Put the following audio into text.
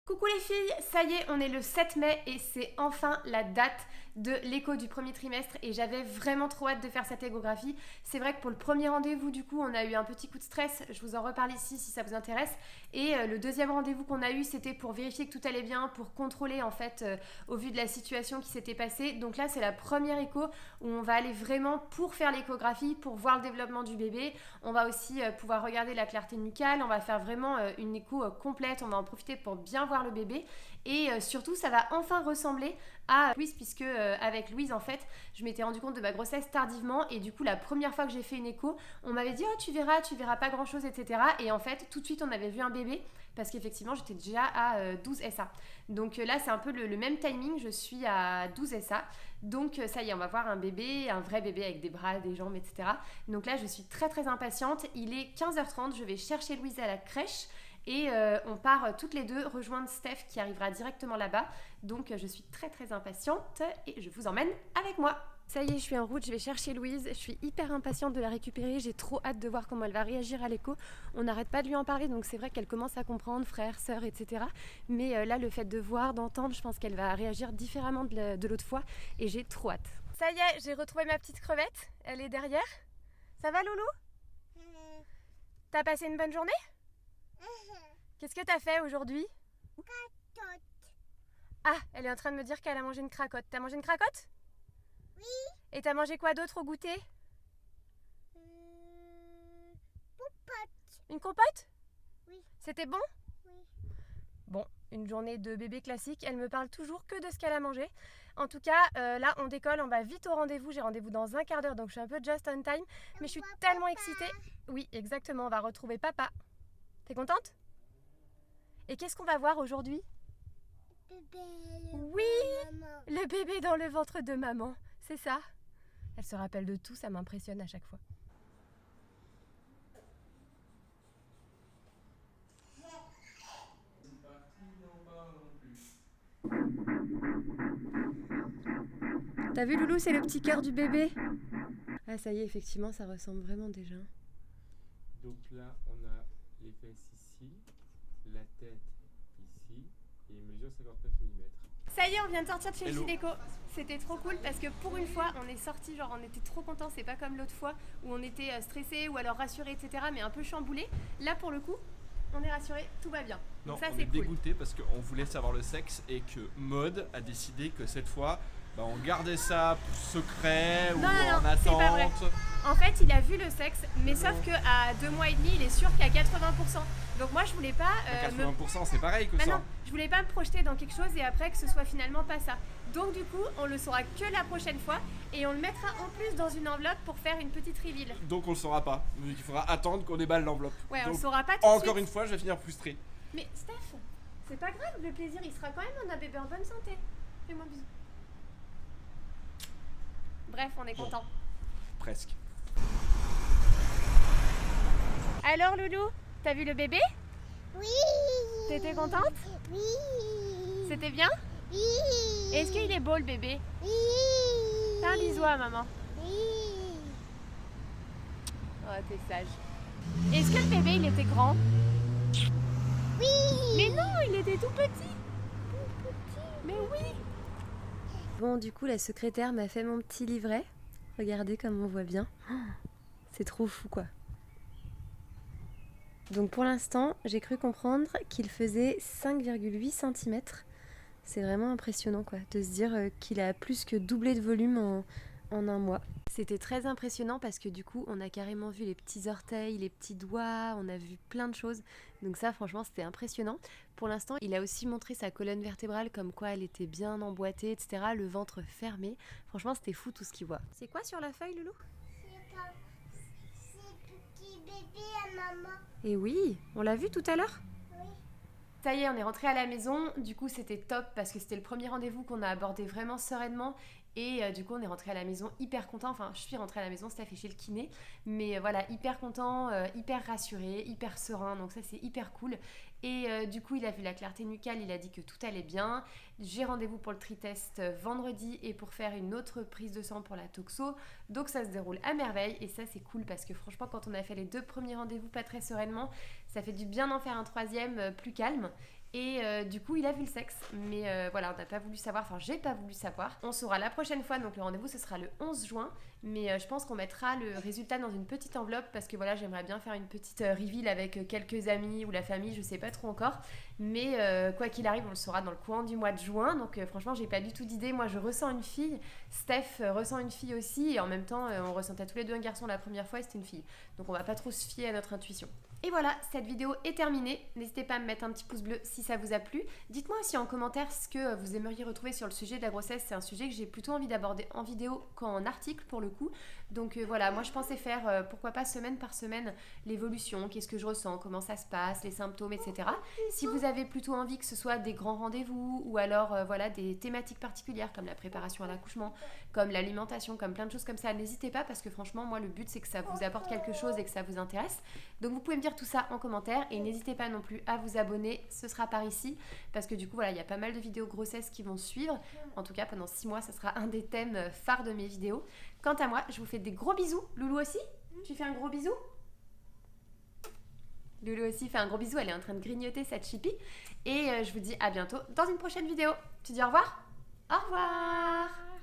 Coucou les filles, ça y est, on est le 7 mai et c'est enfin la date de l'écho du premier trimestre et j'avais vraiment trop hâte de faire cette échographie. C'est vrai que pour le premier rendez-vous, du coup, on a eu un petit coup de stress, je vous en reparle ici si ça vous intéresse. Et le deuxième rendez-vous qu'on a eu, c'était pour vérifier que tout allait bien, pour contrôler en fait au vu de la situation qui s'était passée. Donc là, c'est la première écho où on va aller vraiment pour faire l'échographie, pour voir le développement du bébé. On va aussi pouvoir regarder la clarté nucale, on va faire vraiment une écho complète, on va en profiter pour bien voir le bébé et surtout ça va enfin ressembler à Louise puisque avec Louise en fait je m'étais rendu compte de ma grossesse tardivement et du coup la première fois que j'ai fait une écho on m'avait dit oh tu verras pas grand chose etc et en fait tout de suite on avait vu un bébé parce qu'effectivement j'étais déjà à 12 SA donc là c'est un peu le même timing, je suis à 12 SA donc ça y est on va voir un bébé, un vrai bébé avec des bras, des jambes etc. Donc là je suis très très impatiente, il est 15h30, je vais chercher Louise à la crèche et on part toutes les deux rejoindre Steph qui arrivera directement là-bas. Donc je suis très très impatiente et je vous emmène avec moi. Ça y est, je suis en route, je vais chercher Louise. Je suis hyper impatiente de la récupérer. J'ai trop hâte de voir comment elle va réagir à l'écho. On n'arrête pas de lui en parler, donc c'est vrai qu'elle commence à comprendre, frère, sœur, etc. Mais là, le fait de voir, d'entendre, je pense qu'elle va réagir différemment de l'autre fois. Et j'ai trop hâte. Ça y est, j'ai retrouvé ma petite crevette. Elle est derrière. Ça va, Loulou? T'as passé une bonne journée? Qu'est-ce que t'as fait aujourd'hui? Ah, elle est en train de me dire qu'elle a mangé une cracotte. T'as mangé une cracotte? Oui. Et t'as mangé quoi d'autre au goûter? Popote. Une compote? Oui. C'était bon? Oui. Bon, une journée de bébé classique. Elle me parle toujours que de ce qu'elle a mangé. En tout cas, là, on décolle, on va vite au rendez-vous. J'ai rendez-vous dans un quart d'heure, donc je suis un peu just on time. Mais je suis tellement excitée. Oui, exactement, on va retrouver papa. T'es contente? Et qu'est-ce qu'on va voir aujourd'hui? Bébé. Oui, Maman. le bébé dans le ventre de maman, c'est ça. Elle se rappelle de tout, ça m'impressionne à chaque fois. T'as vu Loulou, c'est le petit cœur du bébé. Ah ça y est, effectivement, ça ressemble vraiment déjà. Donc là, on a les fesses ici, la tête ici, et il mesure 59 mm. Ça y est, on vient de sortir de chez Hello. Gynéco. C'était trop cool parce que pour une fois, on est sorti, genre on était trop contents. C'est pas comme l'autre fois où on était stressé ou alors rassuré, etc. Mais un peu chamboulé. Là, pour le coup, on est rassuré, tout va bien. Non, Donc ça, on c'est est cool. dégoûté parce qu'on voulait savoir le sexe et que Maud a décidé que cette fois, on gardait ça secret ou Non, en c'est pas vrai. attente. En fait, il a vu le sexe, mais sauf qu'à 2 mois et demi, il est sûr qu'à 80%. Donc moi, je voulais pas. À 80%, c'est pareil que Bah ça. non, je voulais pas me projeter dans quelque chose et après que ce soit finalement pas ça. Donc du coup, on le saura que la prochaine fois et on le mettra en plus dans une enveloppe pour faire une petite reveal. Donc on le saura pas. Donc il faudra attendre qu'on déballe l'enveloppe. Ouais, on Donc, le saura pas tout de suite. encore une fois, je vais finir frustré. Mais Steph, c'est pas grave, le plaisir, il sera quand même on a bébé en bonne santé. Fais-moi bisous. Bref, on est content. Presque. Alors Loulou, t'as vu le bébé? Oui. T'étais contente? Oui. C'était bien? Oui. Est-ce qu'il est beau le bébé? Oui. Fais un bisou à maman. Oui. Oh, t'es sage. Est-ce que le bébé, il était grand? Oui. Mais non, il était tout petit. Tout petit. Mais oui. Bon, du coup, la secrétaire m'a fait mon petit livret. Regardez comme on voit bien. Oh, c'est trop fou, quoi. Donc pour l'instant, j'ai cru comprendre qu'il faisait 5,8 cm. C'est vraiment impressionnant, quoi, de se dire qu'il a plus que doublé de volume en un mois. C'était très impressionnant parce que du coup, on a carrément vu les petits orteils, les petits doigts, on a vu plein de choses. Donc ça, franchement, c'était impressionnant. Pour l'instant, il a aussi montré sa colonne vertébrale, comme quoi elle était bien emboîtée, etc. Le ventre fermé. Franchement, c'était fou tout ce qu'il voit. C'est quoi sur la feuille, Loulou? C'est petit bébé à maman. Et oui, on l'a vu tout à l'heure? Oui. Ça y est, on est rentré à la maison. Du coup, c'était top parce que c'était le premier rendez-vous qu'on a abordé vraiment sereinement. Et du coup, on est rentré à la maison hyper content. Enfin, je suis rentrée à la maison, Steph est chez le kiné. Mais voilà, hyper content, hyper rassuré, hyper serein. Donc ça, c'est hyper cool. Et du coup, il a vu la clarté nucale, il a dit que tout allait bien. J'ai rendez-vous pour le tri-test vendredi et pour faire une autre prise de sang pour la toxo. Donc ça se déroule à merveille et ça, c'est cool parce que franchement, quand on a fait les 2 premiers rendez-vous pas très sereinement, ça fait du bien d'en faire un troisième plus calme. Et du coup, il a vu le sexe. Mais voilà, on n'a pas voulu savoir, enfin, j'ai pas voulu savoir. On saura la prochaine fois, donc le rendez-vous, ce sera le 11 juin. Mais je pense qu'on mettra le résultat dans une petite enveloppe parce que voilà, j'aimerais bien faire une petite reveal avec quelques amis ou la famille, je sais pas trop encore. Mais quoi qu'il arrive, on le saura dans le courant du mois de juin. Donc franchement, j'ai pas du tout d'idée. Moi, je ressens une fille. Steph ressent une fille aussi. Et en même temps, on ressentait tous les deux un garçon la première fois et c'était une fille. Donc on va pas trop se fier à notre intuition. Et voilà, cette vidéo est terminée. N'hésitez pas à me mettre un petit pouce bleu si ça vous a plu. Dites-moi aussi en commentaire ce que vous aimeriez retrouver sur le sujet de la grossesse. C'est un sujet que j'ai plutôt envie d'aborder en vidéo qu'en article pour le coup. Donc voilà, moi je pensais faire, pourquoi pas semaine par semaine, l'évolution, qu'est-ce que je ressens, comment ça se passe, les symptômes, etc. Si vous avez plutôt envie que ce soit des grands rendez-vous ou alors voilà, des thématiques particulières comme la préparation à l'accouchement, comme l'alimentation, comme plein de choses comme ça, n'hésitez pas parce que franchement, moi le but c'est que ça vous apporte quelque chose et que ça vous intéresse. Donc vous pouvez me dire tout ça en commentaire et n'hésitez pas non plus à vous abonner, ce sera par ici parce que du coup voilà, il y a pas mal de vidéos grossesse qui vont suivre. En tout cas pendant 6 mois, ça sera un des thèmes phares de mes vidéos. Quant à moi, je vous fais des gros bisous. Loulou aussi? Tu fais un gros bisou? Loulou aussi fait un gros bisou, elle est en train de grignoter cette chipie. Et je vous dis à bientôt dans une prochaine vidéo. Tu dis au revoir? Au revoir!